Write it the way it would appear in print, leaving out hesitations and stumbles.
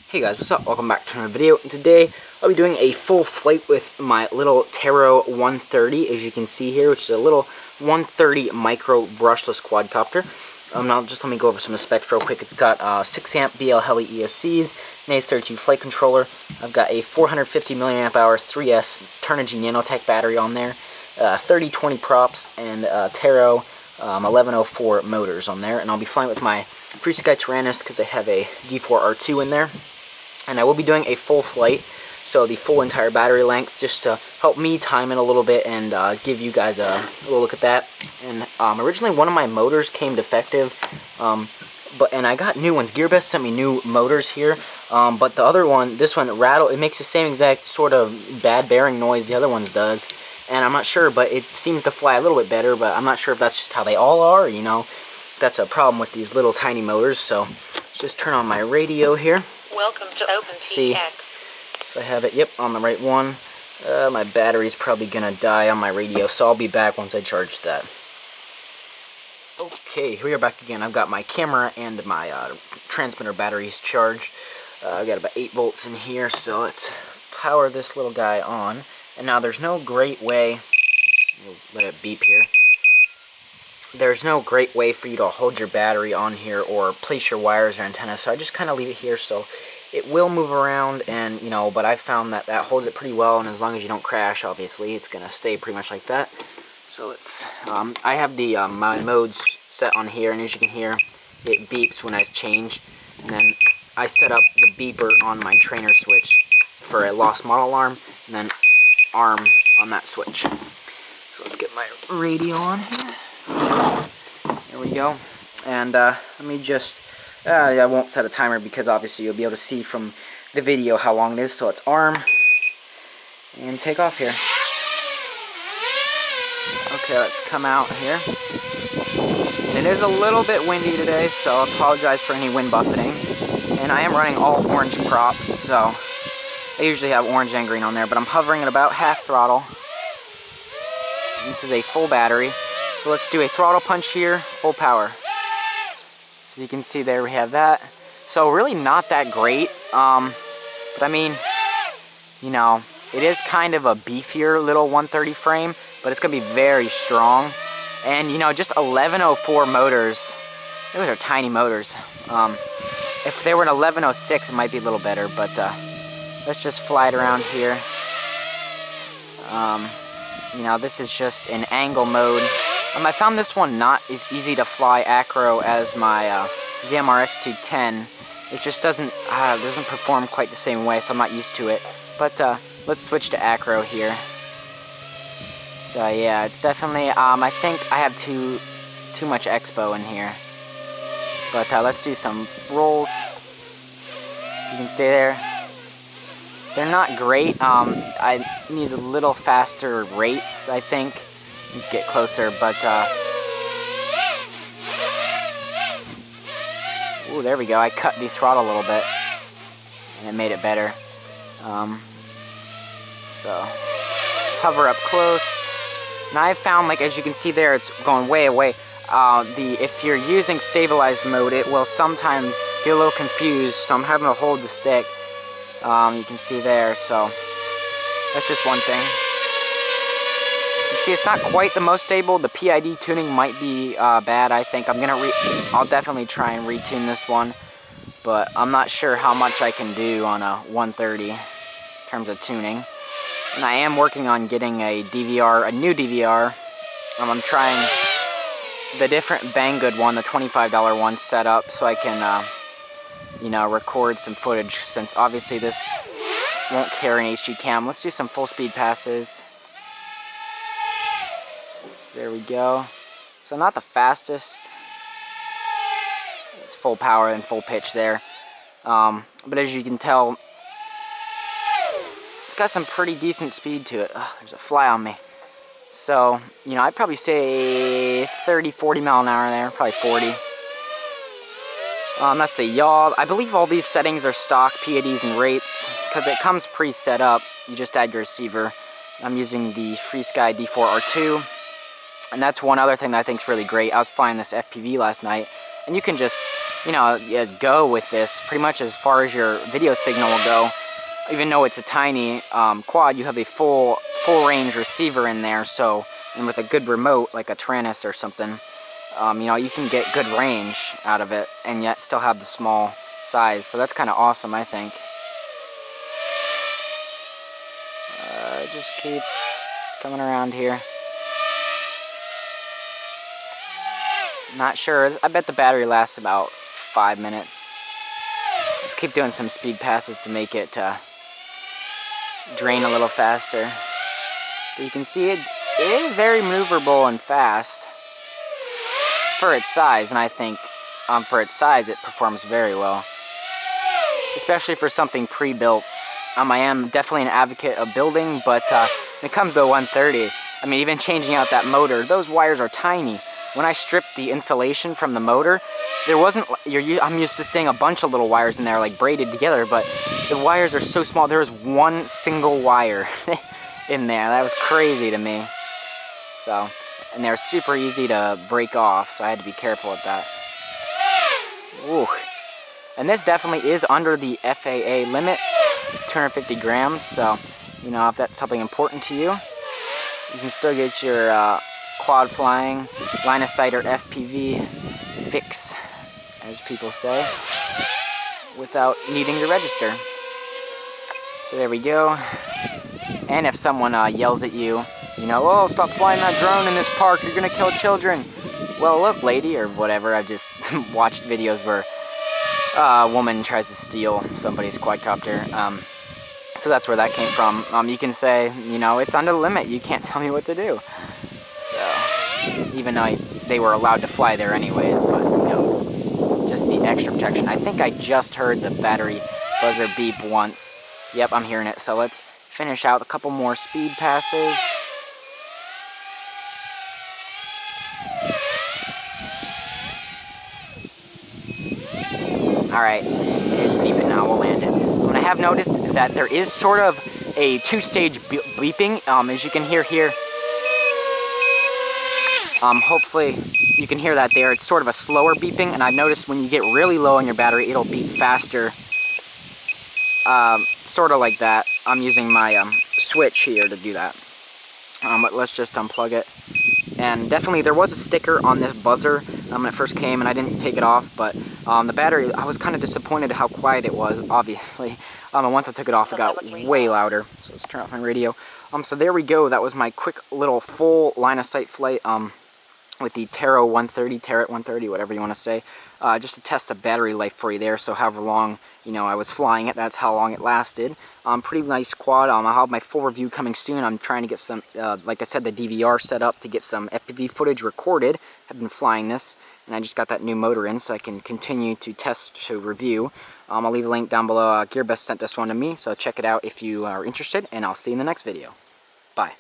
Hey guys, what's up? Welcome back to another video. Today I'll be doing a full flight with my little TL103H1, as you can see here, which is a little 130 micro brushless quadcopter. Now just let me go over some of the specs real quick. It's got 6 amp BL Heli ESCs, an ACE32 flight controller. I've got a 450 milliamp hour 3S Turnigy Nanotech battery on there, 30-20 props, and Taro 1104 motors on there. And I'll be flying with my FreeSky Tyrannus because I have a D4R2 in there. And I will be doing a full flight, so the full entire battery length, just to help me time it a little bit and give you guys a little look at that. And originally one of my motors came defective, and I got new ones. GearBest sent me new motors here, but the other one, this one, it makes the same exact sort of bad bearing noise the other ones does. And I'm not sure, but it seems to fly a little bit better, but I'm not sure if that's just how they all are, you know. That's a problem with these little tiny motors, so let's just turn on my radio here. Welcome to OpenTX. See if I have it. Yep, on the right one. My battery's probably gonna die on my radio, so I'll be back once I charge that. Okay, here we are back again. I've got my camera and my transmitter batteries charged. I've got about 8 volts in here, so let's power this little guy on. And now there's no great way, we'll let it beep here. There's no great way for you to hold your battery on here or place your wires or antennas, so I just kind of leave it here. So it will move around, and you know, but I found that that holds it pretty well, and as long as you don't crash, obviously it's gonna stay pretty much like that. So it's I have the my modes set on here, and as you can hear, it beeps when I change. And then I set up the beeper on my trainer switch for a lost model alarm, and then arm on that switch. So let's get my radio on here. There we go. And let me just, I won't set a timer because obviously you'll be able to see from the video how long it is. So it's arm and take off here. Okay, let's come out here. It is a little bit windy today, so I apologize for any wind buffeting. And I am running all orange props, so I usually have orange and green on there, but I'm hovering at about half throttle. This is a full battery. So let's do a throttle punch here, full power. So you can see there we have that. So really not that great, but I mean, you know, it is kind of a beefier little 130 frame, but it's gonna be very strong. And you know, just 1104 motors, those are tiny motors. If they were an 1106, it might be a little better, but let's just fly it around here. You know, this is just an angle mode. I found this one not as easy to fly acro as my ZMRX210. It just doesn't perform quite the same way, so I'm not used to it. But let's switch to acro here. So yeah, it's definitely, I think I have too much expo in here. But let's do some rolls. You can stay there. They're not great. I need a little faster rates, I think. Get closer, but ooh, there we go. I cut the throttle a little bit, and it made it better. So hover up close. Now I found, like as you can see there, it's going way away. If you're using stabilized mode, it will sometimes get a little confused. So I'm having to hold the stick. You can see there. So that's just one thing. You see, it's not quite the most stable. The PID tuning might be bad, I think. I'll definitely try and retune this one, but I'm not sure how much I can do on a 130 in terms of tuning. And I am working on getting a new DVR. I'm trying the different Banggood one, the $25 one, set up so I can, you know, record some footage, since obviously this won't carry an HD cam. Let's do some full speed passes. There we go. So not the fastest. It's full power and full pitch there. But as you can tell, it's got some pretty decent speed to it. Oh, there's a fly on me. So, you know, I'd probably say 30, 40 mile an hour there, probably 40. That's the yaw. I believe all these settings are stock PIDs and rates, because it comes pre-set up. You just add your receiver. I'm using the FreeSky D4R2. And that's one other thing that I think is really great. I was flying this FPV last night, and you can just you know, go with this pretty much as far as your video signal will go. Even though it's a tiny quad, you have a full range receiver in there. So, and with a good remote like a Taranis or something, you know, you can get good range out of it and yet still have the small size. So that's kind of awesome, I think. Just keep coming around here. Not sure. I bet the battery lasts about 5 minutes. Let's keep doing some speed passes to make it drain a little faster. But you can see it is very maneuverable and fast for its size, and I think for its size it performs very well, especially for something pre-built. I am definitely an advocate of building, but when it comes to 130, I mean, even changing out that motor, those wires are tiny. When I stripped the insulation from the motor, there wasn't, I'm used to seeing a bunch of little wires in there like braided together, but the wires are so small. There was one single wire in there. That was crazy to me. So, and they're super easy to break off, so I had to be careful with that. Ooh. And this definitely is under the FAA limit, 250 grams, so, you know, if that's something important to you, you can still get your quad flying, line of sight, or FPV fix, as people say, without needing to register. So there we go. And if someone yells at you, you know, oh, stop flying that drone in this park, you're gonna kill children. Well, look, lady, or whatever, I've just watched videos where a woman tries to steal somebody's quadcopter. So that's where that came from. You can say, you know, it's under the limit, you can't tell me what to do. So, even though they were allowed to fly there anyways, but, you know, just the extra protection. I think I just heard the battery buzzer beep once. Yep, I'm hearing it. So let's finish out a couple more speed passes. Alright, it's beeping now, we'll land it. And I have noticed that there is sort of a two-stage beeping, as you can hear here. Hopefully you can hear that there. It's sort of a slower beeping, and I've noticed when you get really low on your battery, it'll beep faster. Sort of like that. I'm using my switch here to do that. But let's just unplug it. And definitely there was a sticker on this buzzer when it first came, and I didn't take it off, but the battery, I was kind of disappointed how quiet it was, obviously. And once I took it off, it got way louder. So let's turn off my radio. So there we go. That was my quick little full line of sight flight with the TerraT 130, whatever you want to say, just to test the battery life for you there. So however long, you know, I was flying it, that's how long it lasted. Pretty nice quad. I'll have my full review coming soon. I'm trying to get some, like I said, the DVR set up to get some FPV footage recorded. I've been flying this, and I just got that new motor in, so I can continue to test to review. I'll leave a link down below. GearBest sent this one to me, so check it out if you are interested, and I'll see you in the next video. Bye.